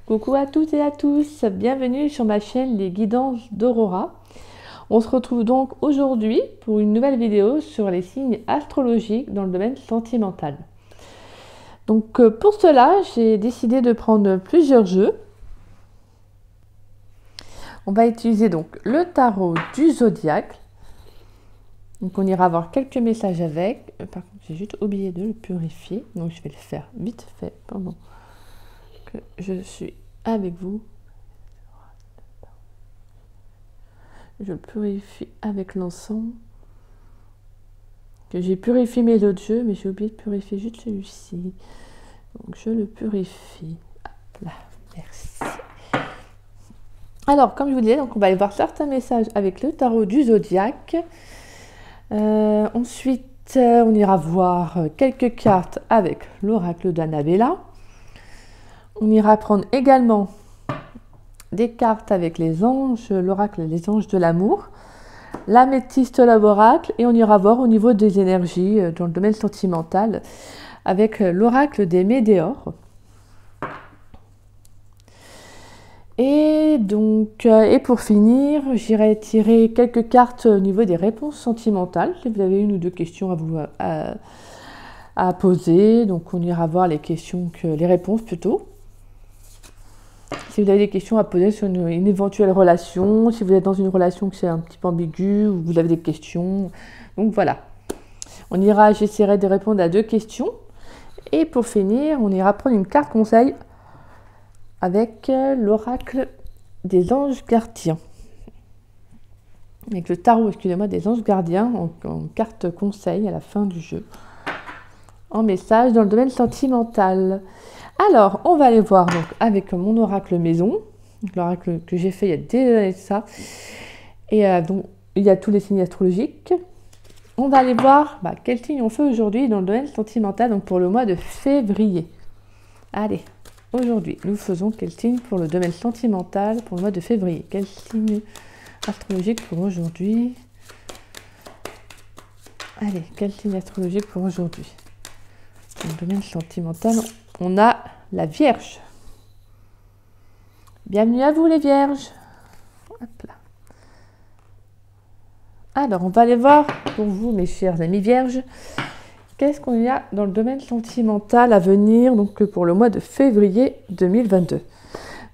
Coucou à toutes et à tous, bienvenue sur ma chaîne Les Guidances d'Aurora. On se retrouve donc aujourd'hui pour une nouvelle vidéo sur les signes astrologiques dans le domaine sentimental. Donc pour cela, j'ai décidé de prendre plusieurs jeux. On va utiliser donc le tarot du zodiaque. Donc on ira voir quelques messages avec. Par contre, j'ai juste oublié de le purifier, donc je vais le faire vite fait pendant que je suis avec vous. Je le purifie avec l'encens. Que j'ai purifié mes autres jeux, mais j'ai oublié de purifier juste celui-ci. Donc je le purifie. Hop là, merci. Alors, comme je vous disais, donc on va aller voir certains messages avec le tarot du zodiaque. Ensuite, on ira voir quelques cartes avec l'oracle d'Annabella. On ira prendre également des cartes avec les anges, l'oracle des anges de l'amour, l'améthyste l'oracle, et on ira voir au niveau des énergies dans le domaine sentimental avec l'oracle des météores. Et donc, et pour finir, j'irai tirer quelques cartes au niveau des réponses sentimentales. Si vous avez une ou deux questions à poser, donc on ira voir les réponses plutôt. Si vous avez des questions à poser sur une éventuelle relation, si vous êtes dans une relation qui est un petit peu ambiguë, ou vous avez des questions, donc voilà. J'essaierai de répondre à 2 questions. Et pour finir, on ira prendre une carte conseil avec l'oracle des anges gardiens. Avec le tarot, excusez-moi, des anges gardiens en carte conseil à la fin du jeu. En message dans le domaine sentimental. Alors, on va aller voir donc avec mon oracle maison, l'oracle que j'ai fait il y a des années de ça. Et donc, il y a tous les signes astrologiques. On va aller voir quel signe on fait aujourd'hui dans le domaine sentimental, donc pour le mois de février. Allez, aujourd'hui, nous faisons quel signe pour le domaine sentimental pour le mois de février. Quel signe astrologique pour aujourd'hui? Allez, quel signe astrologique pour aujourd'hui? Dans le domaine sentimental, on a la Vierge. Bienvenue à vous les Vierges. Hop là. Alors, on va aller voir pour vous, mes chers amis Vierges, qu'est-ce qu'on y a dans le domaine sentimental à venir, donc pour le mois de février 2022.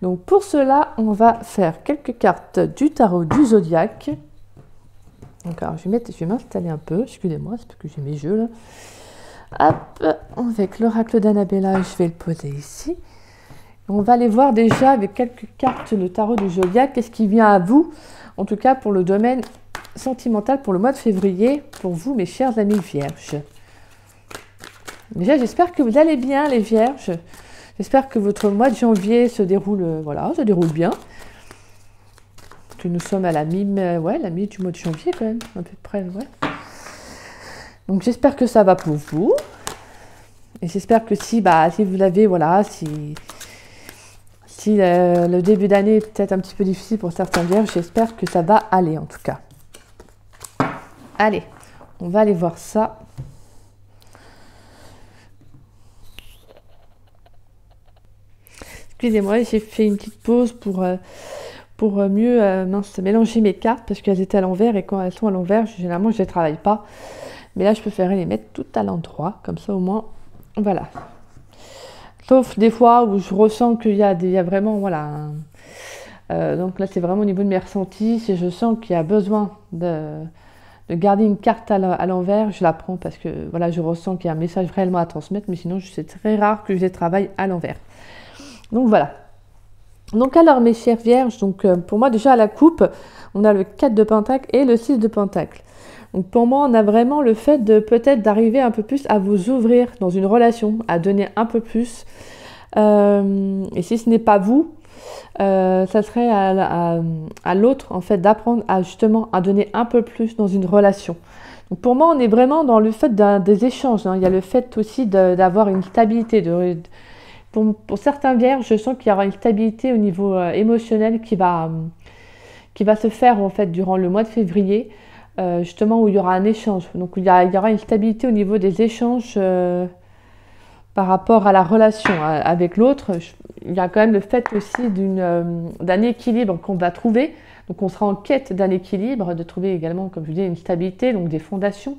Donc pour cela, on va faire quelques cartes du tarot du zodiaque. Donc alors, je vais m'installer un peu, excusez-moi, c'est parce que j'ai mes jeux là. Hop, avec l'oracle d'Annabella, je vais le poser ici. On va aller voir déjà avec quelques cartes de tarot du zodiaque, qu'est-ce qui vient à vous, en tout cas pour le domaine sentimental pour le mois de février, pour vous mes chers amis vierges. Déjà, j'espère que vous allez bien les vierges. J'espère que votre mois de janvier se déroule, se déroule bien. Que nous sommes à la mi du mois de janvier quand même, à peu près, ouais. Donc j'espère que ça va pour vous. Et j'espère que si vous l'avez, si le début d'année est peut-être un petit peu difficile pour certains vierges, j'espère que ça va aller en tout cas. Allez, on va aller voir ça. Excusez-moi, j'ai fait une petite pause pour mieux mélanger mes cartes parce qu'elles étaient à l'envers et quand elles sont à l'envers, généralement je ne les travaille pas. Mais là, je préférais les mettre tout à l'endroit, comme ça au moins, voilà. Sauf des fois où je ressens qu'il y a vraiment, donc là, c'est vraiment au niveau de mes ressentis. Si je sens qu'il y a besoin de garder une carte à l'envers, je la prends parce que, je ressens qu'il y a un message réellement à transmettre. Mais sinon, c'est très rare que je les travaille à l'envers. Donc, voilà. Donc, alors, mes chères vierges, donc pour moi, déjà, à la coupe, on a le 4 de Pentacle et le 6 de Pentacle. Donc pour moi, on a vraiment le fait de peut-être d'arriver un peu plus à vous ouvrir dans une relation, à donner un peu plus. Et si ce n'est pas vous, ça serait à l'autre en fait d'apprendre justement à donner un peu plus dans une relation. Donc pour moi, on est vraiment dans le fait des échanges. Il y a le fait aussi d'avoir une stabilité. Pour certains vierges, je sens qu'il y aura une stabilité au niveau émotionnel qui va se faire en fait durant le mois de février. Justement où il y aura un échange. Donc il y aura une stabilité au niveau des échanges par rapport à la relation avec l'autre. il y a quand même le fait aussi d'un équilibre qu'on va trouver. Donc on sera en quête d'un équilibre, de trouver également, comme je vous dis, une stabilité, donc des fondations.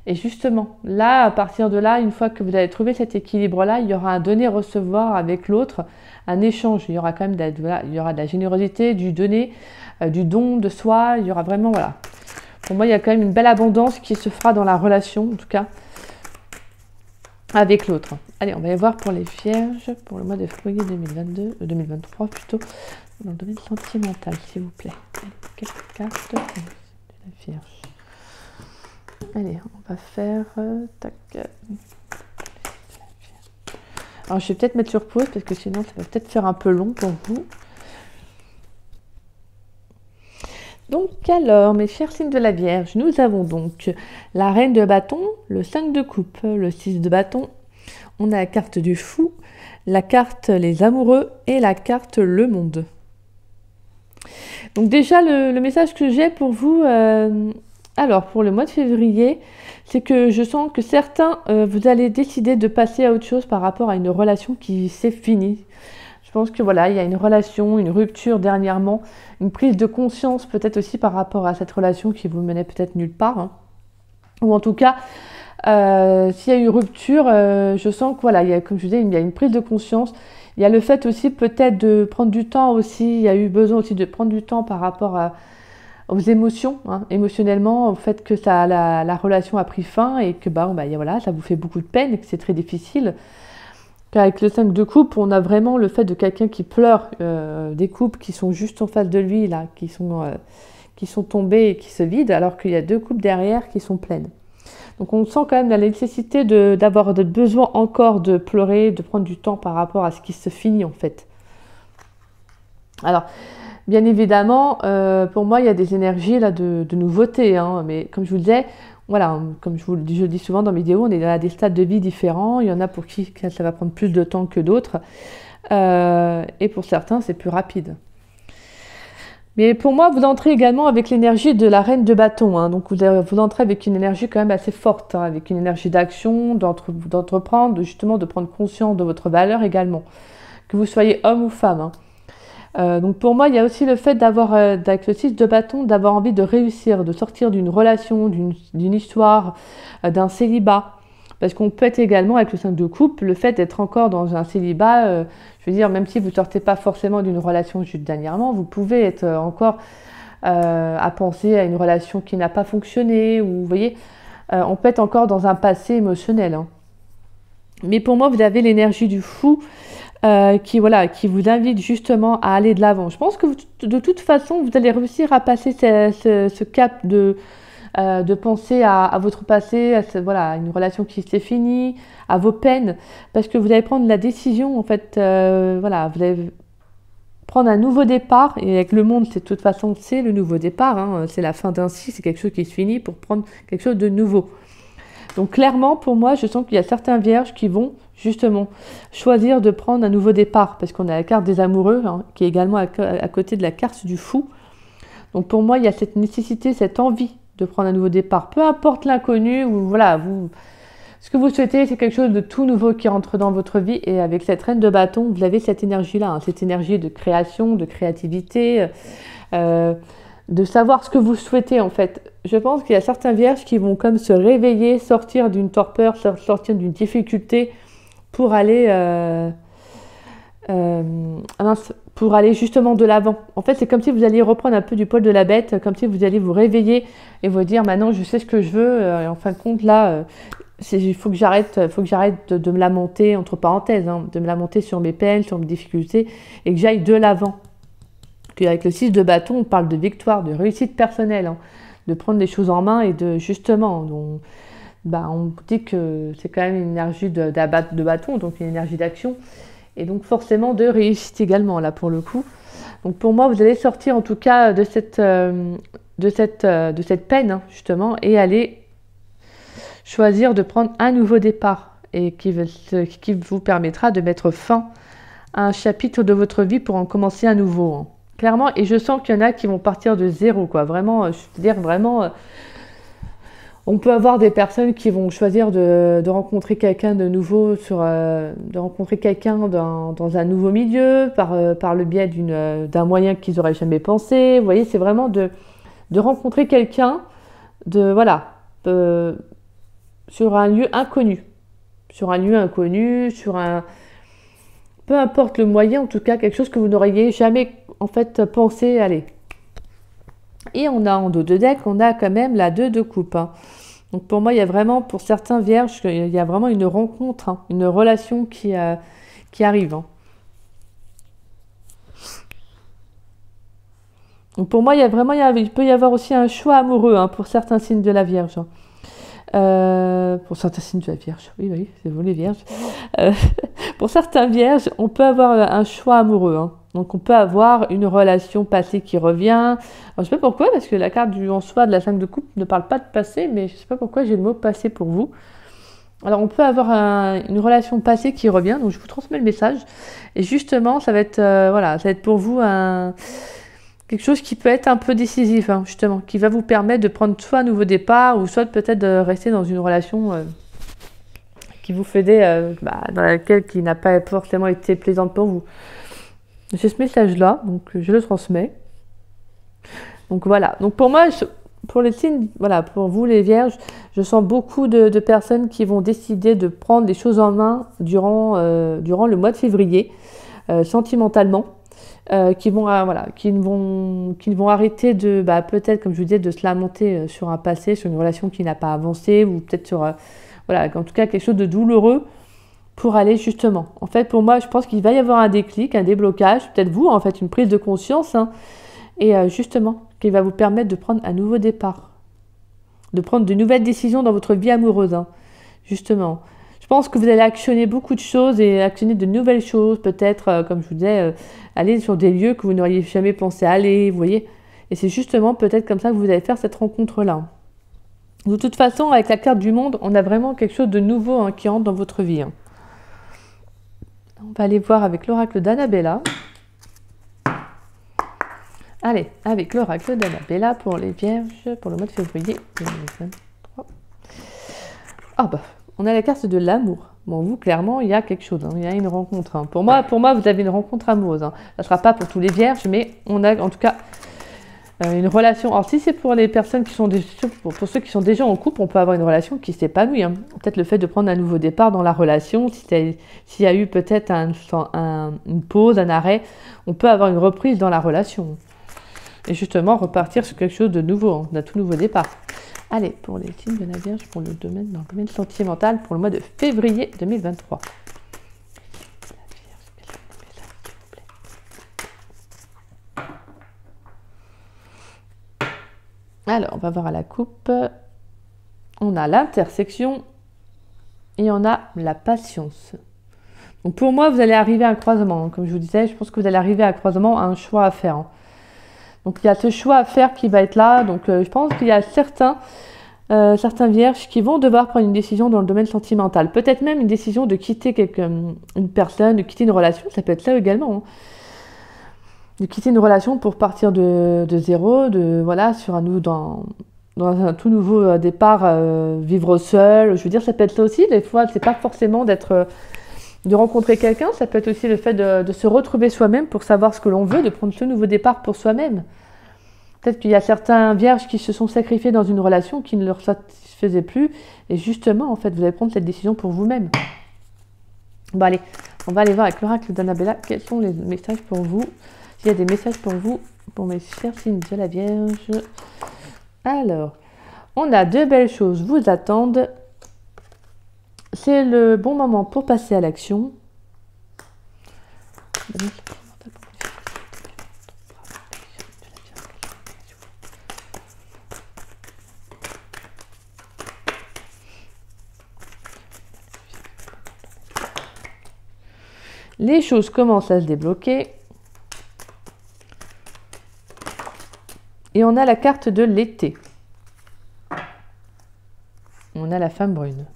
Et justement, là, à partir de là, une fois que vous avez trouvé cet équilibre-là, il y aura un donner-recevoir avec l'autre, un échange. Il y aura quand même il y aura de la générosité, du donner, du don de soi. Il y aura vraiment, voilà. Pour moi, il y a quand même une belle abondance qui se fera dans la relation, en tout cas, avec l'autre. Allez, on va y voir pour les vierges, pour le mois de février 2023 plutôt, dans le domaine sentimental, s'il vous plaît. Allez, quelques cartes de la vierge. Allez, on va faire... tac. Alors, je vais peut-être mettre sur pause, parce que sinon, ça va peut-être faire un peu long pour vous. Donc alors, mes chers signes de la Vierge, nous avons donc la Reine de bâton, le 5 de coupe, le 6 de bâton, on a la carte du fou, la carte les amoureux et la carte le monde. Donc déjà, le message que j'ai pour vous, alors pour le mois de février, c'est que je sens que certains, vous allez décider de passer à autre chose par rapport à une relation qui s'est finie. Je pense que voilà, il y a une relation, une rupture dernièrement, une prise de conscience peut-être aussi par rapport à cette relation qui vous menait peut-être nulle part. Hein. Ou en tout cas, s'il y a eu rupture, je sens que voilà, il y a, comme je vous disais, il y a une prise de conscience. Il y a le fait aussi peut-être de prendre du temps aussi. Il y a eu besoin aussi de prendre du temps par rapport aux émotions, hein, émotionnellement, au fait que la relation a pris fin et que voilà, ça vous fait beaucoup de peine et que c'est très difficile. Avec le 5 de coupe, on a vraiment le fait de quelqu'un qui pleure, des coupes qui sont juste en face de lui, là, qui sont tombées et qui se vident, alors qu'il y a 2 coupes derrière qui sont pleines. Donc on sent quand même la nécessité d'avoir besoin encore de pleurer, de prendre du temps par rapport à ce qui se finit en fait. Alors, bien évidemment, pour moi, il y a des énergies là de nouveauté, hein, mais comme je vous le disais, voilà, comme je le dis souvent dans mes vidéos, on est à des stades de vie différents. Il y en a pour qui ça va prendre plus de temps que d'autres. Et pour certains, c'est plus rapide. Mais pour moi, vous entrez également avec l'énergie de la reine de bâton. Hein. Donc vous entrez avec une énergie quand même assez forte, hein, avec une énergie d'action, d'entreprendre, justement de prendre conscience de votre valeur également. Que vous soyez homme ou femme. Hein. Donc pour moi, il y a aussi le fait d'avoir, avec le 6 de bâton, d'avoir envie de réussir, de sortir d'une relation, d'une histoire, d'un célibat. Parce qu'on peut être également, avec le 5 de coupe, le fait d'être encore dans un célibat, je veux dire, même si vous ne sortez pas forcément d'une relation juste dernièrement, vous pouvez être encore à penser à une relation qui n'a pas fonctionné, ou vous voyez, on peut être encore dans un passé émotionnel. Hein. Mais pour moi, vous avez l'énergie du fou, qui vous invite justement à aller de l'avant. Je pense que de toute façon, vous allez réussir à passer ce cap de penser à votre passé, à une relation qui s'est finie, à vos peines, parce que vous allez prendre la décision, en fait, vous allez prendre un nouveau départ, et avec le monde, de toute façon, c'est le nouveau départ, hein, c'est la fin d'un cycle, c'est quelque chose qui se finit pour prendre quelque chose de nouveau. Donc clairement, pour moi, je sens qu'il y a certains vierges qui vont justement choisir de prendre un nouveau départ, parce qu'on a la carte des amoureux, hein, qui est également à côté de la carte du fou. Donc pour moi, il y a cette nécessité, cette envie de prendre un nouveau départ. Peu importe l'inconnu, ou voilà, ce que vous souhaitez, c'est quelque chose de tout nouveau qui rentre dans votre vie. Et avec cette reine de bâton, vous avez cette énergie-là, hein, cette énergie de création, de créativité, de savoir ce que vous souhaitez en fait. Je pense qu'il y a certains vierges qui vont comme se réveiller, sortir d'une torpeur, sortir d'une difficulté pour aller justement de l'avant. En fait, c'est comme si vous alliez reprendre un peu du poil de la bête, comme si vous alliez vous réveiller et vous dire maintenant je sais ce que je veux. Et en fin de compte là, il faut que j'arrête de me lamenter, entre parenthèses, hein, de me lamenter sur mes peines, sur mes difficultés, et que j'aille de l'avant. Avec le 6 de bâton, on parle de victoire, de réussite personnelle, hein, de prendre les choses en main et de justement, on dit que c'est quand même une énergie de bâton, donc une énergie d'action, et donc forcément de réussite également là pour le coup. Donc pour moi, vous allez sortir en tout cas de cette peine, hein, justement, et aller choisir de prendre un nouveau départ, et qui vous permettra de mettre fin à un chapitre de votre vie pour en commencer un nouveau. Hein. Clairement, et je sens qu'il y en a qui vont partir de zéro, quoi. Vraiment, je veux dire, vraiment, On peut avoir des personnes qui vont choisir de rencontrer quelqu'un de nouveau, de rencontrer quelqu'un dans un nouveau milieu, par le biais d'un moyen qu'ils n'auraient jamais pensé. Vous voyez, c'est vraiment de rencontrer quelqu'un, voilà, sur un lieu inconnu. Sur un lieu inconnu, peu importe le moyen, en tout cas, quelque chose que vous n'auriez jamais, en fait, pensé aller. Et on a en dos de deck, on a quand même la 2 de coupe. Hein. Donc pour moi, il y a vraiment, pour certains vierges, il y a vraiment une rencontre, hein, une relation qui arrive. Hein. Donc pour moi, il peut y avoir aussi un choix amoureux hein, pour certains signes de la Vierge. Hein. Pour certains signes de la Vierge, oui, c'est vous les Vierges. Pour certains Vierges, on peut avoir un choix amoureux. Hein. Donc on peut avoir une relation passée qui revient. Alors, je ne sais pas pourquoi, parce que la carte en soi de la 5 de coupe ne parle pas de passé, mais je ne sais pas pourquoi j'ai le mot passé pour vous. Alors on peut avoir une relation passée qui revient, donc je vous transmets le message. Et justement, ça va être, voilà, ça va être pour vous quelque chose qui peut être un peu décisif, hein, justement, qui va vous permettre de prendre soit un nouveau départ, ou soit peut-être de rester dans une relation qui vous faisait, dans laquelle qui n'a pas forcément été plaisante pour vous. J'ai ce message-là, donc je le transmets. Donc voilà. Donc pour moi, pour les signes, voilà, pour vous les Vierges, je sens beaucoup de personnes qui vont décider de prendre les choses en main durant le mois de février, sentimentalement, qui vont arrêter de, peut-être comme je vous disais, de se lamenter sur un passé, sur une relation qui n'a pas avancé, ou peut-être sur, voilà, en tout cas quelque chose de douloureux. Pour aller justement. En fait, pour moi, je pense qu'il va y avoir un déclic, un déblocage, peut-être vous, en fait, une prise de conscience, hein, et justement, qui va vous permettre de prendre un nouveau départ, de prendre de nouvelles décisions dans votre vie amoureuse, hein, justement. Je pense que vous allez actionner beaucoup de choses et actionner de nouvelles choses, peut-être, comme je vous disais, aller sur des lieux que vous n'auriez jamais pensé aller, vous voyez. Et c'est justement peut-être comme ça que vous allez faire cette rencontre-là. De toute façon, avec la carte du monde, on a vraiment quelque chose de nouveau hein, qui entre dans votre vie. Hein. On va aller voir avec l'oracle d'Annabella. Allez, avec l'oracle d'Annabella pour les Vierges pour le mois de février 2023. Ah on a la carte de l'amour. Bon, vous, clairement, il y a quelque chose. Hein, il y a une rencontre. Hein. Pour moi, vous avez une rencontre amoureuse. Hein. Ça ne sera pas pour tous les Vierges, mais on a en tout cas une relation. Alors, si c'est pour les personnes qui sont pour ceux qui sont déjà en couple, on peut avoir une relation qui s'épanouit. Hein. Peut-être le fait de prendre un nouveau départ dans la relation, s'il y a eu peut-être une pause, un arrêt, on peut avoir une reprise dans la relation. Et justement, repartir sur quelque chose de nouveau, hein, d'un tout nouveau départ. Allez, pour les signes de la Vierge, dans le domaine sentimental, pour le mois de février 2023. Alors, on va voir à la coupe. On a l'intersection et on a la patience. Donc pour moi, vous allez arriver à un croisement. Hein. Comme je vous disais, je pense que vous allez arriver à un croisement, à un choix à faire. Hein. Donc il y a ce choix à faire qui va être là. Donc je pense qu'il y a certains Vierges qui vont devoir prendre une décision dans le domaine sentimental. Peut-être même une décision de quitter une personne, de quitter une relation. Ça peut être ça également. Hein. De quitter une relation pour partir de zéro, voilà, dans un tout nouveau départ, vivre seul. Je veux dire, ça peut être ça aussi. Des fois, c'est pas forcément de rencontrer quelqu'un. Ça peut être aussi le fait de se retrouver soi-même pour savoir ce que l'on veut, de prendre ce nouveau départ pour soi-même. Peut-être qu'il y a certains Vierges qui se sont sacrifiés dans une relation qui ne leur satisfaisait plus. Et justement, en fait, vous allez prendre cette décision pour vous-même. Bon, allez, on va aller voir avec l'oracle d'Annabella quels sont les messages pour vous. S'il y a des messages pour vous, pour mes chers signes de la Vierge. Alors, on a deux belles choses vous attendent. C'est le bon moment pour passer à l'action. Les choses commencent à se débloquer. Et on a la carte de l'été. On a la femme brune.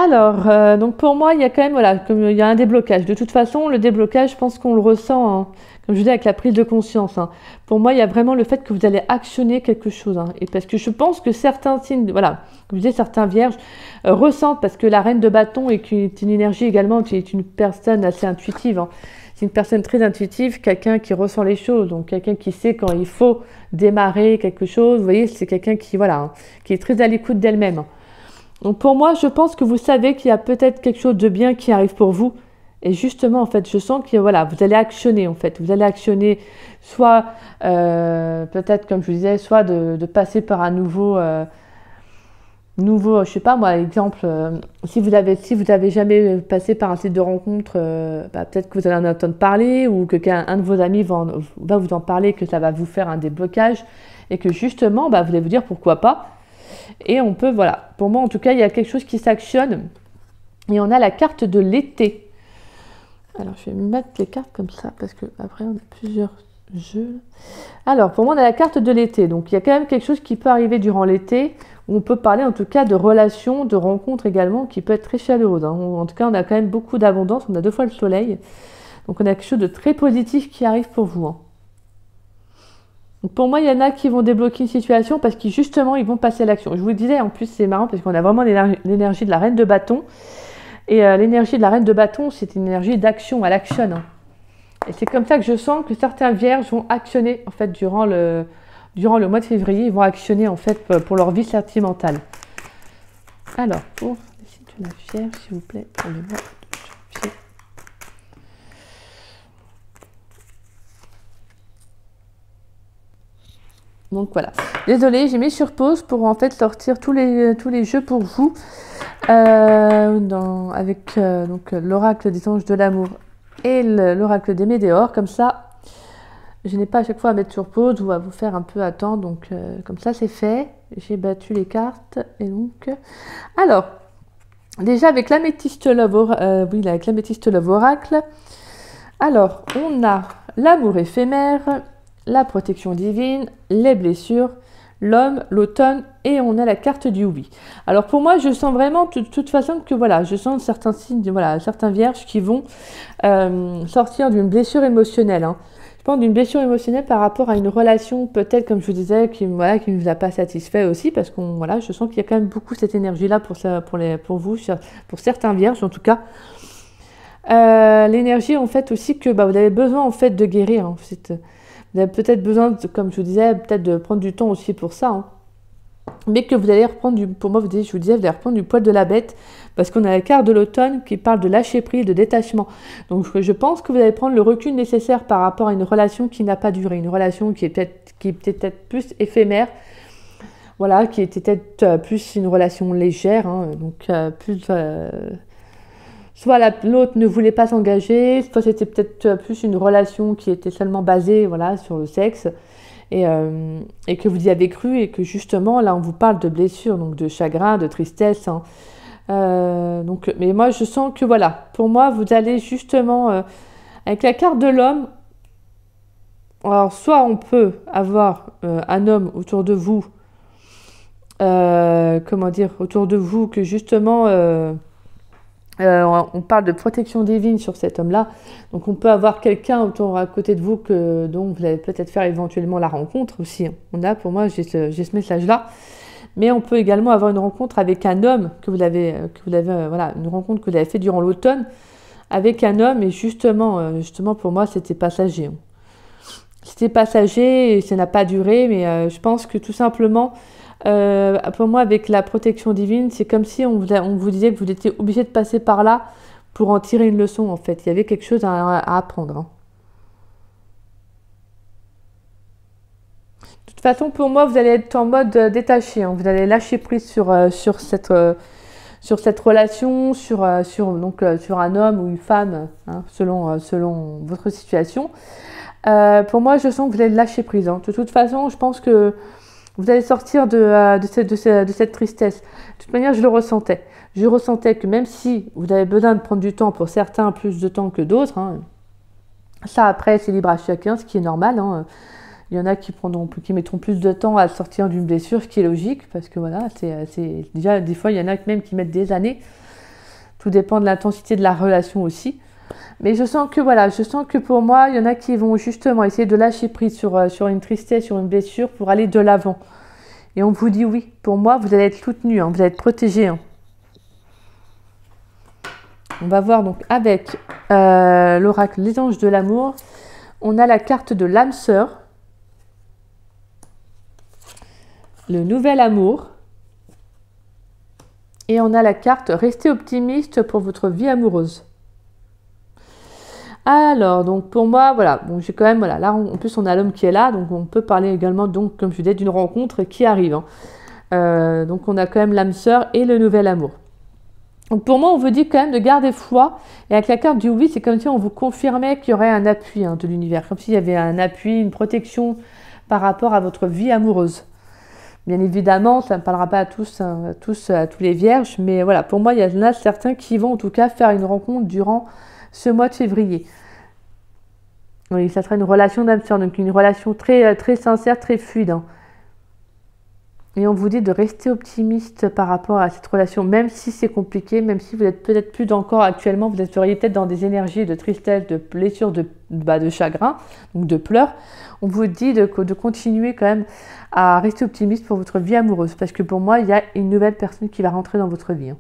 Alors, donc pour moi, il y a quand même, voilà, comme il y a un déblocage. De toute façon, le déblocage, je pense qu'on le ressent, hein, comme je dis, avec la prise de conscience, hein. Pour moi, il y a vraiment le fait que vous allez actionner quelque chose, hein. Et parce que je pense que certains signes, voilà, comme je disais, certains vierges ressentent, parce que la reine de bâton est une énergie également, qui est une personne assez intuitive, hein. C'est une personne très intuitive, quelqu'un qui ressent les choses, donc quelqu'un qui sait quand il faut démarrer quelque chose. Vous voyez, c'est quelqu'un qui, voilà, hein, qui est très à l'écoute d'elle-même, hein. Donc pour moi, je pense que vous savez qu'il y a peut-être quelque chose de bien qui arrive pour vous. Et justement, en fait, je sens que voilà, vous allez actionner, en fait. Vous allez actionner soit, peut-être, comme je vous disais, soit de passer par un nouveau, je sais pas moi, exemple, si vous avez jamais passé par un site de rencontre, peut-être que vous allez en entendre parler ou que un de vos amis va vous en parler, que ça va vous faire un déblocage et que justement, vous allez vous dire pourquoi pas. Et on peut, voilà, pour moi en tout cas, il y a quelque chose qui s'actionne. Et on a la carte de l'été. Alors, je vais mettre les cartes comme ça, parce que après on a plusieurs jeux. Alors, pour moi, on a la carte de l'été. Donc, il y a quand même quelque chose qui peut arriver durant l'été, où on peut parler en tout cas de relations, de rencontres également, qui peut être très chaleureuse, hein. En tout cas, on a quand même beaucoup d'abondance, on a 2 fois le soleil. Donc, on a quelque chose de très positif qui arrive pour vous, hein. Donc pour moi, il y en a qui vont débloquer une situation parce qu'ils justement, ils vont passer à l'action. Je vous le disais, en plus, c'est marrant parce qu'on a vraiment l'énergie de la reine de bâton. Et l'énergie de la reine de bâton, c'est une énergie d'action, elle actionne, hein. Et c'est comme ça que je sens que certains vierges vont actionner, en fait, durant le mois de février, ils vont actionner, en fait, pour leur vie sentimentale. Alors, pour les signes de la Vierge, s'il vous plaît, pour le mois de janvier. Donc voilà. Désolée, j'ai mis sur pause pour en fait sortir tous les jeux pour vous avec donc l'oracle des anges de l'amour et l'oracle des météores. Comme ça, je n'ai pas à chaque fois à mettre sur pause ou à vous faire un peu attendre. Donc comme ça, c'est fait. J'ai battu les cartes et donc alors déjà avec l'améthyste love, avec l'améthyste love oracle. Alors on a l'amour éphémère, la protection divine, les blessures, l'homme, l'automne et on a la carte du oui. Alors pour moi, je sens vraiment de toute façon que voilà, je sens certains signes, voilà, certains vierges qui vont sortir d'une blessure émotionnelle, hein. Je pense d'une blessure émotionnelle par rapport à une relation peut-être, comme je vous disais, qui ne vous a pas satisfait aussi, parce qu'on voilà, je sens qu'il y a quand même beaucoup cette énergie-là pour vous, pour certains vierges en tout cas. L'énergie en fait aussi que vous avez besoin en fait de guérir, hein. Vous avez peut-être besoin, comme je vous disais, peut-être de prendre du temps aussi pour ça, hein. Mais que vous allez reprendre pour moi, je vous disais, vous allez reprendre du poil de la bête, parce qu'on a la carte de l'automne qui parle de lâcher prise, de détachement. Donc je pense que vous allez prendre le recul nécessaire par rapport à une relation qui n'a pas duré, une relation qui est peut-être plus éphémère, voilà, qui était peut-être plus une relation légère, hein, donc plus soit l'autre ne voulait pas s'engager, soit c'était peut-être plus une relation qui était seulement basée, voilà, sur le sexe, et que vous y avez cru, et que justement, là, on vous parle de blessures, donc de chagrin, de tristesse, hein. Mais moi, je sens que, voilà, pour moi, vous allez justement, avec la carte de l'homme, alors soit on peut avoir un homme autour de vous, autour de vous, que justement... on parle de protection divine sur cet homme-là. Donc on peut avoir quelqu'un à côté de vous dont vous allez peut-être faire éventuellement la rencontre aussi, hein. Pour moi, j'ai ce message-là. Mais on peut également avoir une rencontre avec un homme voilà, une rencontre que vous avez fait durant l'automne avec un homme, et justement pour moi, c'était passager, hein. C'était passager et ça n'a pas duré, mais je pense que tout simplement... pour moi, avec la protection divine, c'est comme si on vous disait que vous étiez obligé de passer par là pour en tirer une leçon, en fait. Il y avait quelque chose à apprendre, hein. De toute façon, pour moi, vous allez être en mode détaché, hein. Vous allez lâcher prise sur cette relation, sur un homme ou une femme, hein, selon votre situation. Pour moi, je sens que vous allez lâcher prise, hein. De toute façon, je pense que vous allez sortir de cette tristesse. De toute manière, je le ressentais. Je ressentais que même si vous avez besoin de prendre du temps, pour certains plus de temps que d'autres, hein, ça après c'est libre à chacun, ce qui est normal, hein. Il y en a qui mettront plus de temps à sortir d'une blessure, ce qui est logique, parce que voilà, c'est déjà des fois il y en a même qui mettent des années. Tout dépend de l'intensité de la relation aussi. Mais je sens que voilà, je sens que pour moi, il y en a qui vont justement essayer de lâcher prise sur une tristesse, sur une blessure pour aller de l'avant. Et on vous dit oui, pour moi, vous allez être soutenu, hein, vous allez être protégé. Hein. On va voir donc avec l'oracle Les Anges de l'amour. On a la carte de l'âme sœur, le nouvel amour. Et on a la carte Restez optimiste pour votre vie amoureuse. Alors, donc pour moi, voilà, bon, j'ai quand même, voilà, là en plus on a l'homme qui est là, donc on peut parler également, donc comme je disais, d'une rencontre qui arrive. Hein. Donc on a quand même l'âme sœur et le nouvel amour. Donc pour moi, on vous dit quand même de garder foi, et avec la carte du oui, c'est comme si on vous confirmait qu'il y aurait un appui de l'univers, comme s'il y avait un appui, une protection par rapport à votre vie amoureuse. Bien évidemment, ça ne parlera pas à tous, hein, à tous les vierges, mais voilà, pour moi, il y en a certains qui vont en tout cas faire une rencontre durant ce mois de février. Oui, ça sera une relation d'âme sœur, donc une relation très, très sincère, très fluide. Hein. Et on vous dit de rester optimiste par rapport à cette relation, même si c'est compliqué, même si vous êtes peut-être plus encore actuellement, vous seriez peut-être dans des énergies de tristesse, de blessure, de chagrin, donc de pleurs. On vous dit de continuer quand même à rester optimiste pour votre vie amoureuse, parce que pour moi, il y a une nouvelle personne qui va rentrer dans votre vie. Hein.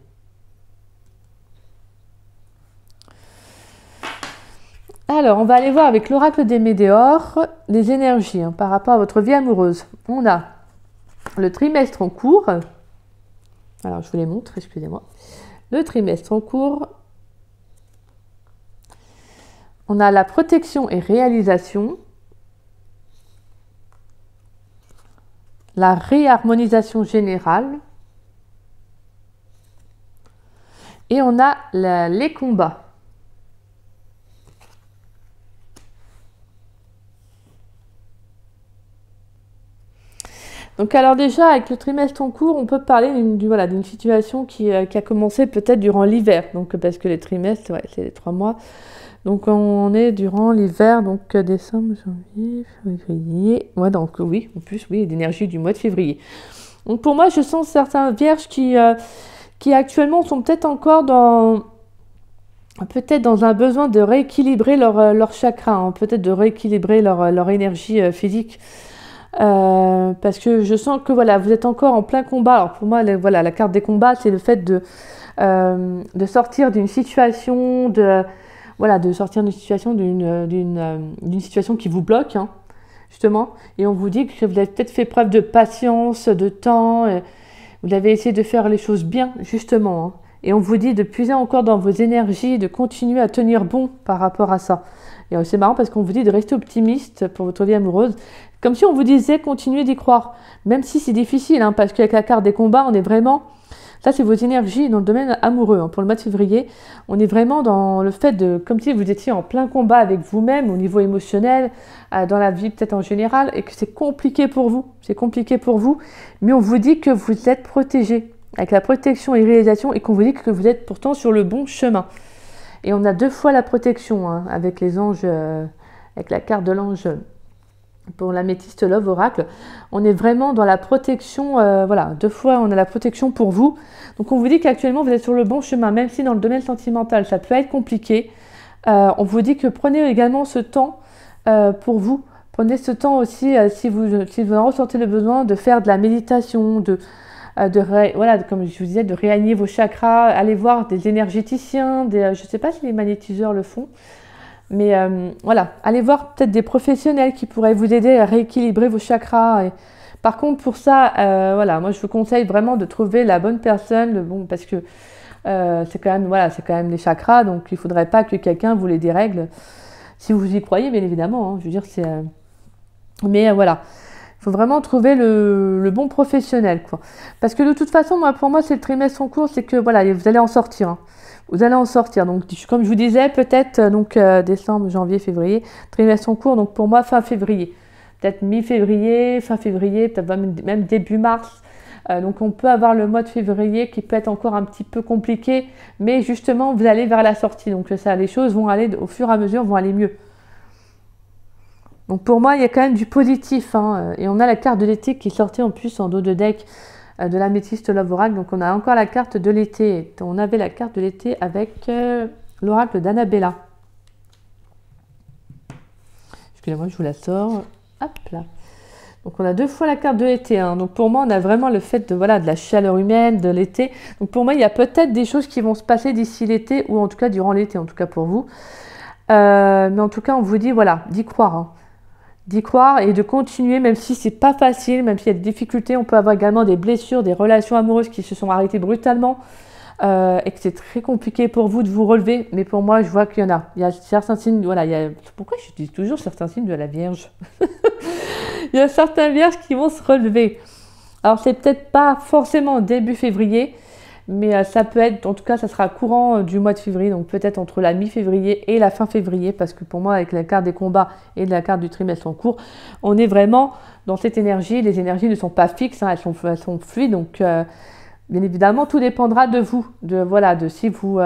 Alors, on va aller voir avec l'oracle des Médéors les énergies par rapport à votre vie amoureuse. On a le trimestre en cours. Alors, je vous les montre, excusez-moi. Le trimestre en cours. On a la protection et réalisation. La réharmonisation générale. Et on a les combats. Donc alors déjà, avec le trimestre en cours, on peut parler d'une situation qui a commencé peut-être durant l'hiver. Donc parce que les trimestres, ouais, c'est les 3 mois. Donc on est durant l'hiver, donc décembre, janvier, février. Ouais, donc oui, en plus, oui, l'énergie du mois de février. Donc pour moi, je sens certains vierges qui actuellement sont peut-être encore dans un besoin de rééquilibrer leur chakra, hein, peut-être de rééquilibrer leur énergie physique. Parce que je sens que voilà, vous êtes encore en plein combat. Alors pour moi, la carte des combats, c'est le fait de sortir d'une situation, d'une situation qui vous bloque, hein, justement. Et on vous dit que vous avez peut-être fait preuve de patience, de temps. Vous avez essayé de faire les choses bien, justement. Hein. Et on vous dit de puiser encore dans vos énergies, de continuer à tenir bon par rapport à ça. Et c'est marrant parce qu'on vous dit de rester optimiste pour votre vie amoureuse. Comme si on vous disait continuez d'y croire. Même si c'est difficile, hein, parce qu'avec la carte des combats, on est vraiment... Ça, c'est vos énergies dans le domaine amoureux. Hein, pour le mois de février, on est vraiment dans le fait de... Comme si vous étiez en plein combat avec vous-même au niveau émotionnel, dans la vie peut-être en général, et que c'est compliqué pour vous. C'est compliqué pour vous, mais on vous dit que vous êtes protégé. Avec la protection et réalisation, et qu'on vous dit que vous êtes pourtant sur le bon chemin. Et on a 2 fois la protection, hein, avec les anges, avec la carte de l'ange pour l'améthyste Love Oracle. On est vraiment dans la protection, voilà, 2 fois on a la protection pour vous. Donc on vous dit qu'actuellement vous êtes sur le bon chemin, même si dans le domaine sentimental ça peut être compliqué. On vous dit que prenez également ce temps pour vous. Prenez ce temps aussi, si vous en ressentez le besoin, de faire de la méditation, voilà, comme je vous disais, de réaligner vos chakras, aller voir des énergéticiens, je ne sais pas si les magnétiseurs le font, mais voilà, allez voir peut-être des professionnels qui pourraient vous aider à rééquilibrer vos chakras. Et, par contre, pour ça, voilà, moi je vous conseille vraiment de trouver la bonne personne, parce que c'est quand même les chakras, donc il ne faudrait pas que quelqu'un vous les dérègle, si vous y croyez, bien évidemment. Hein, je veux dire, mais voilà. Il faut vraiment trouver le bon professionnel, quoi. Parce que de toute façon, pour moi, c'est le trimestre en cours, c'est que voilà, vous allez en sortir. Hein. Vous allez en sortir. Donc, comme je vous disais, peut-être décembre, janvier, février, trimestre en cours. Donc, pour moi, fin février. Peut-être mi-février, fin février, peut-être même début mars. Donc, on peut avoir le mois de février qui peut être encore un petit peu compliqué. Mais justement, vous allez vers la sortie. Donc, les choses vont aller, au fur et à mesure, vont aller mieux. Donc pour moi, il y a quand même du positif. Hein, et on a la carte de l'été qui est sortie en plus en dos de deck. de l'améthyste Love Oracle. Donc on a encore la carte de l'été. On avait la carte de l'été avec l'oracle d'Annabella. Excusez-moi, je vous la sors. Hop là. Donc on a 2 fois la carte de l'été. Hein. Donc pour moi, on a vraiment le fait de, voilà, de la chaleur humaine, de l'été. Donc pour moi, il y a peut-être des choses qui vont se passer d'ici l'été, ou en tout cas durant l'été, en tout cas pour vous. Mais en tout cas, on vous dit, voilà, d'y croire. Hein. D'y croire et de continuer, même si c'est pas facile, même s'il y a des difficultés. On peut avoir également des blessures, des relations amoureuses qui se sont arrêtées brutalement. Et que c'est très compliqué pour vous de vous relever, mais pour moi, je vois qu'il y en a. Il y a certains signes, voilà, pourquoi je dis toujours certains signes de la Vierge? Il y a certains Vierges qui vont se relever. Alors, c'est peut-être pas forcément début février, mais ça peut être, en tout cas, ça sera courant du mois de février, donc peut-être entre la mi-février et la fin février, parce que pour moi, avec la carte des combats et la carte du trimestre en cours, on est vraiment dans cette énergie. Les énergies ne sont pas fixes, hein, elles sont fluides, donc... bien évidemment, tout dépendra de vous, si vous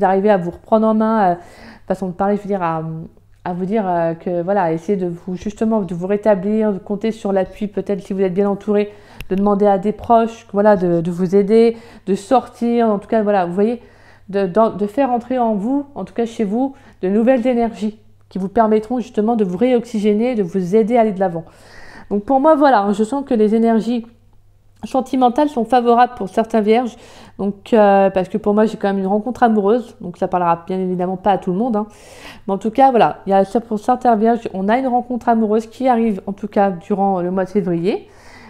arrivez à vous reprendre en main, façon de parler, je veux dire, à vous dire que voilà, essayez de vous rétablir, de compter sur l'appui, peut-être si vous êtes bien entouré, de demander à des proches, voilà, de vous aider, de sortir, en tout cas, voilà, vous voyez, de faire entrer en vous, en tout cas chez vous, de nouvelles énergies qui vous permettront justement de vous réoxygéner, de vous aider à aller de l'avant. Donc pour moi, voilà, je sens que les énergies sentimentales sont favorables pour certains vierges, donc parce que pour moi j'ai quand même une rencontre amoureuse, donc ça parlera bien évidemment pas à tout le monde, hein. Mais en tout cas voilà, il y a pour certains vierges, on a une rencontre amoureuse qui arrive en tout cas durant le mois de février,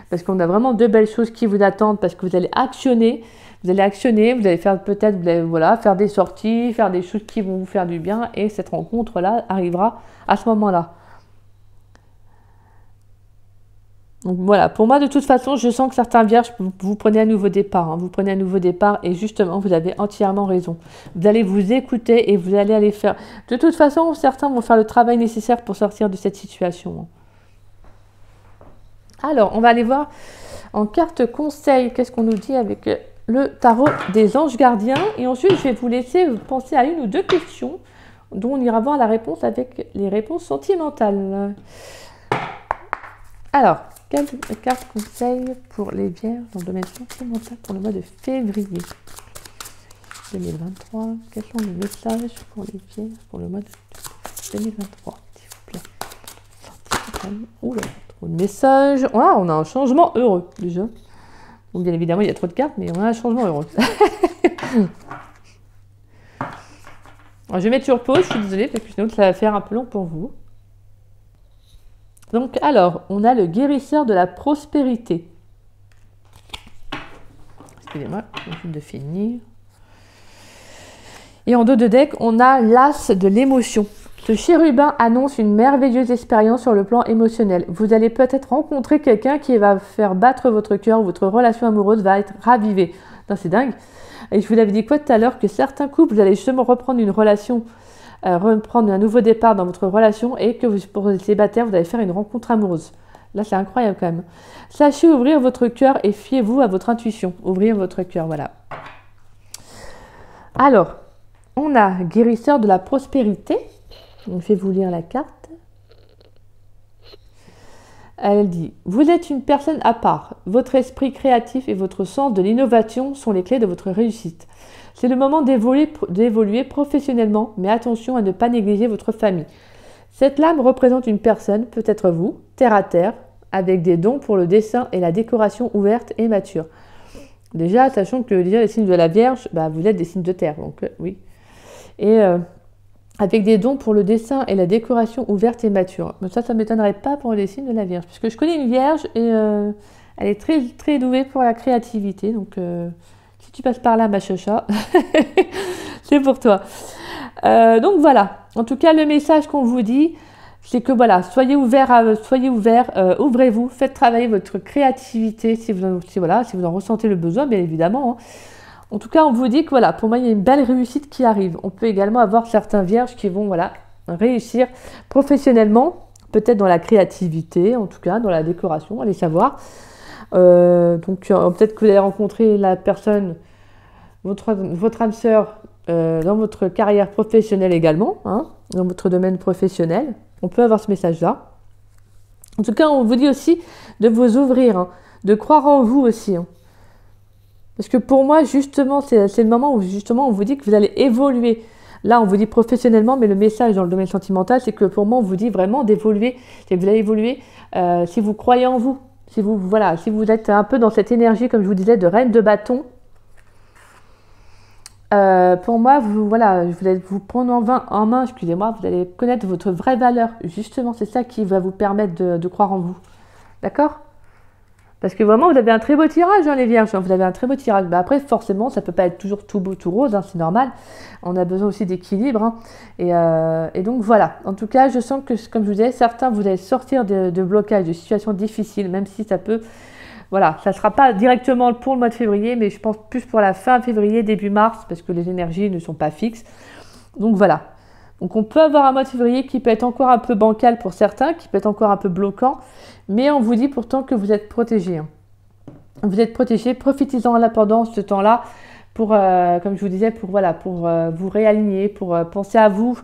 parce qu'on a vraiment 2 belles choses qui vous attendent, parce que vous allez actionner, vous allez faire peut-être, voilà, faire des sorties, faire des choses qui vont vous faire du bien, et cette rencontre là arrivera à ce moment-là. Donc voilà, pour moi de toute façon, je sens que certains vierges, vous prenez un nouveau départ. Hein, vous prenez un nouveau départ et justement, vous avez entièrement raison. Vous allez vous écouter et vous allez aller faire... De toute façon, certains vont faire le travail nécessaire pour sortir de cette situation. Alors, on va aller voir en carte conseil, qu'est-ce qu'on nous dit avec le tarot des anges gardiens. Et ensuite, je vais vous laisser penser à 1 ou 2 questions dont on ira voir la réponse avec les réponses sentimentales. Alors... quelle carte conseil pour les vierges dans le domaine sentimental pour le mois de février 2023? Quels sont les messages pour les vierges pour le mois de 2023, s'il vous plaît? Sentimental. Oula, trop de messages. Ah, on a un changement heureux déjà. Bon, bien évidemment, il y a trop de cartes, mais on a un changement heureux. Alors, je vais mettre sur pause, je suis désolée, parce que sinon ça va faire un peu long pour vous. Donc, alors, on a le guérisseur de la prospérité. Excusez-moi, je viens de finir. Et en dos de deck, on a l'as de l'émotion. Ce chérubin annonce une merveilleuse expérience sur le plan émotionnel. Vous allez peut-être rencontrer quelqu'un qui va faire battre votre cœur, votre relation amoureuse va être ravivée. C'est dingue. Et je vous l'avais dit quoi tout à l'heure, que certains couples, vous allez justement reprendre une relation, reprendre un nouveau départ dans votre relation et que pour les célibataires, vous allez faire une rencontre amoureuse. Là, c'est incroyable quand même. Sachez ouvrir votre cœur et fiez-vous à votre intuition. Ouvrir votre cœur, voilà. Alors, on a guérisseur de la prospérité. Je vais vous lire la carte. Elle dit « Vous êtes une personne à part. Votre esprit créatif et votre sens de l'innovation sont les clés de votre réussite. C'est le moment d'évoluer professionnellement, mais attention à ne pas négliger votre famille. Cette lame représente une personne, peut-être vous, terre à terre, avec des dons pour le dessin et la décoration ouverte et mature. » Déjà, sachant que les signes de la Vierge, vous êtes des signes de terre, donc oui. Et avec des dons pour le dessin et la décoration ouverte et mature. Mais ça ne m'étonnerait pas pour les signes de la Vierge, puisque je connais une Vierge et elle est très, très douée pour la créativité. Donc, si tu passes par là, ma chacha, c'est pour toi. Donc voilà, en tout cas, le message qu'on vous dit, c'est que voilà, soyez ouverts, ouvrez-vous, faites travailler votre créativité si vous en ressentez le besoin, bien évidemment. Hein. En tout cas, on vous dit que voilà, pour moi, il y a une belle réussite qui arrive. On peut également avoir certains vierges qui vont réussir professionnellement, peut-être dans la créativité, en tout cas dans la décoration, allez savoir. Peut-être que vous allez rencontrer la personne, votre âme sœur, dans votre carrière professionnelle également, hein, dans votre domaine professionnel. On peut avoir ce message-là. En tout cas, on vous dit aussi de vous ouvrir, hein, de croire en vous aussi. Hein. Parce que pour moi, justement, c'est le moment où justement on vous dit que vous allez évoluer. Là, on vous dit professionnellement, mais le message dans le domaine sentimental, c'est que pour moi, on vous dit vraiment d'évoluer. C'est que vous allez évoluer si vous croyez en vous. Si vous, voilà, si vous êtes un peu dans cette énergie, comme je vous disais, de reine de bâton. Pour moi, vous allez vous prendre en main, excusez-moi, vous allez connaître votre vraie valeur. Justement, c'est ça qui va vous permettre de croire en vous. D'accord? Parce que vraiment, vous avez un très beau tirage, hein, les vierges. Vous avez un très beau tirage. Bah, après, forcément, ça ne peut pas être toujours tout beau, tout rose. Hein, c'est normal. On a besoin aussi d'équilibre. Hein, et donc, voilà. En tout cas, je sens que, comme je vous disais, certains, vous allez sortir de blocages, de situations difficiles, même si ça peut... Voilà, ça ne sera pas directement pour le mois de février, mais je pense plus pour la fin février, début mars, parce que les énergies ne sont pas fixes. Donc, voilà. Donc, on peut avoir un mois de février qui peut être encore un peu bancal pour certains, qui peut être encore un peu bloquant. Mais on vous dit pourtant que vous êtes protégés. Hein. Vous êtes protégés, profitez-en à la pendant ce temps-là pour, comme je vous disais, pour vous réaligner, pour penser à vous.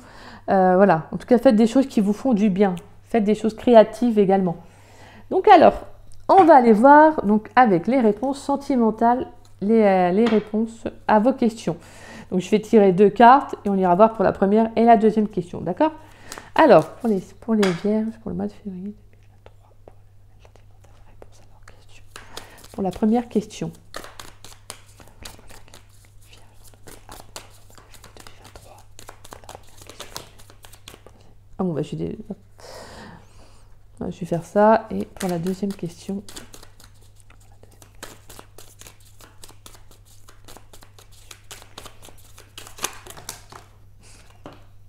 Voilà. En tout cas, faites des choses qui vous font du bien. Faites des choses créatives également. Donc alors, on va aller voir donc, avec les réponses sentimentales, les réponses à vos questions. Donc je vais tirer 2 cartes et on ira voir pour la première et la deuxième question. D'accord? Alors, pour les vierges, pour le mois de février. Pour la première question. Ah bon, bah, je vais faire ça. Et pour la deuxième question.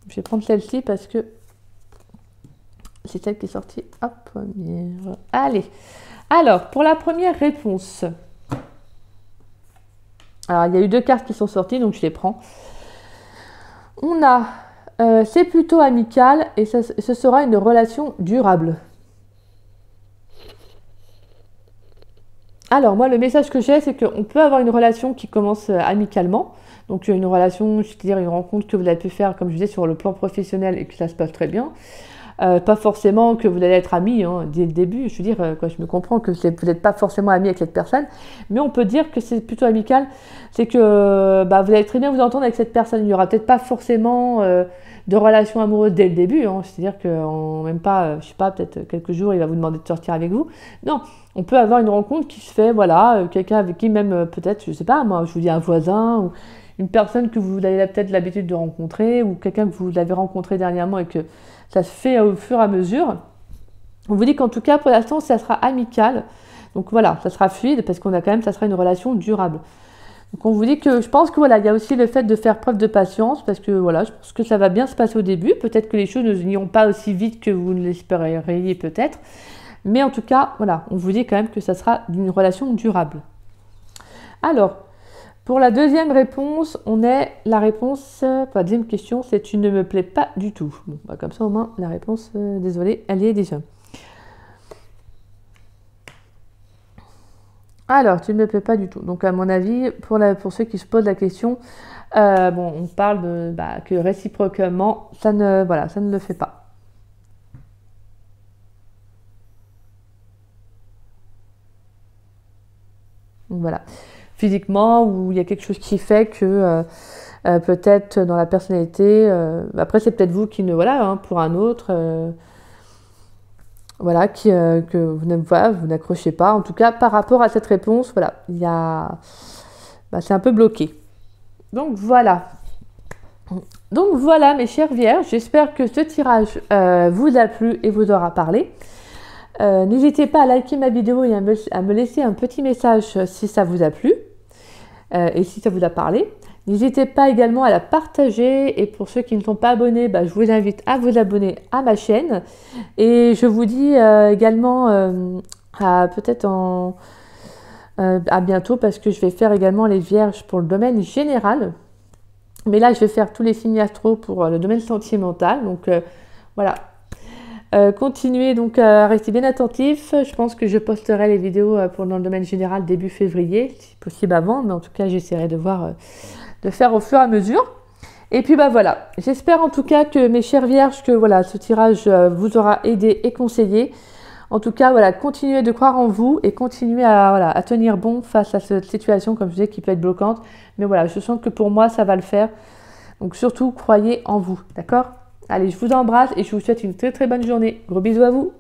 Je vais prendre celle-ci parce que c'est celle qui est sortie en première. Allez. Alors, pour la première réponse, alors il y a eu 2 cartes qui sont sorties, donc je les prends. On a, c'est plutôt amical et ce sera une relation durable. Alors, moi, le message que j'ai, c'est qu'on peut avoir une relation qui commence amicalement. Donc, une relation, je veux dire, une rencontre que vous avez pu faire, comme je disais, sur le plan professionnel et que ça se passe très bien. Pas forcément que vous allez être amis hein, dès le début, je veux dire, je me comprends que vous n'êtes pas forcément amis avec cette personne, mais on peut dire que c'est plutôt amical, c'est que vous allez très bien vous entendre avec cette personne, il n'y aura peut-être pas forcément de relation amoureuse dès le début, hein, c'est-à-dire qu'en même pas, je sais pas, peut-être quelques jours, il va vous demander de sortir avec vous, non, on peut avoir une rencontre qui se fait, voilà, quelqu'un avec qui même peut-être, je sais pas, moi je vous dis un voisin, ou une personne que vous avez peut-être l'habitude de rencontrer, ou quelqu'un que vous avez rencontré dernièrement et que ça se fait au fur et à mesure. On vous dit qu'en tout cas, pour l'instant, ça sera amical. Donc voilà, ça sera fluide parce qu'on a quand même, ça sera une relation durable. Donc on vous dit que je pense que voilà, il y a aussi le fait de faire preuve de patience parce que voilà, je pense que ça va bien se passer au début. Peut-être que les choses n'iront pas aussi vite que vous ne l'espériez peut-être. Mais en tout cas, voilà, on vous dit quand même que ça sera une relation durable. Alors, pour la deuxième réponse, on est la réponse, pour la deuxième question, c'est tu ne me plais pas du tout. Bon, comme ça au moins la réponse, désolée, elle y est déjà. Alors, tu ne me plais pas du tout. Donc à mon avis, pour ceux qui se posent la question, on parle de que réciproquement, ça ne le fait pas. Donc voilà. Physiquement, où il y a quelque chose qui fait que peut-être dans la personnalité, après c'est peut-être vous qui ne, pour un autre, que vous n'accrochez pas. En tout cas, par rapport à cette réponse, voilà, il y a, c'est un peu bloqué. Donc voilà. Donc voilà, mes chères vierges, j'espère que ce tirage vous a plu et vous aura parlé. N'hésitez pas à liker ma vidéo et à me laisser un petit message si ça vous a plu. Et si ça vous a parlé, n'hésitez pas également à la partager. Et pour ceux qui ne sont pas abonnés, je vous invite à vous abonner à ma chaîne. Et je vous dis également peut-être à bientôt parce que je vais faire également les vierges pour le domaine général. Mais là, je vais faire tous les signes astro pour le domaine sentimental. Donc voilà. Continuez donc à rester bien attentifs. Je pense que je posterai les vidéos dans le domaine général début février, si possible avant, mais en tout cas j'essaierai de faire au fur et à mesure. Et puis voilà, j'espère en tout cas que mes chères vierges, que ce tirage vous aura aidé et conseillé. En tout cas, voilà, continuez de croire en vous et continuez à, voilà, à tenir bon face à cette situation, comme je disais, qui peut être bloquante. Mais voilà, je sens que pour moi, ça va le faire. Donc surtout, croyez en vous, d'accord? Allez, je vous embrasse et je vous souhaite une très très bonne journée. Gros bisous à vous!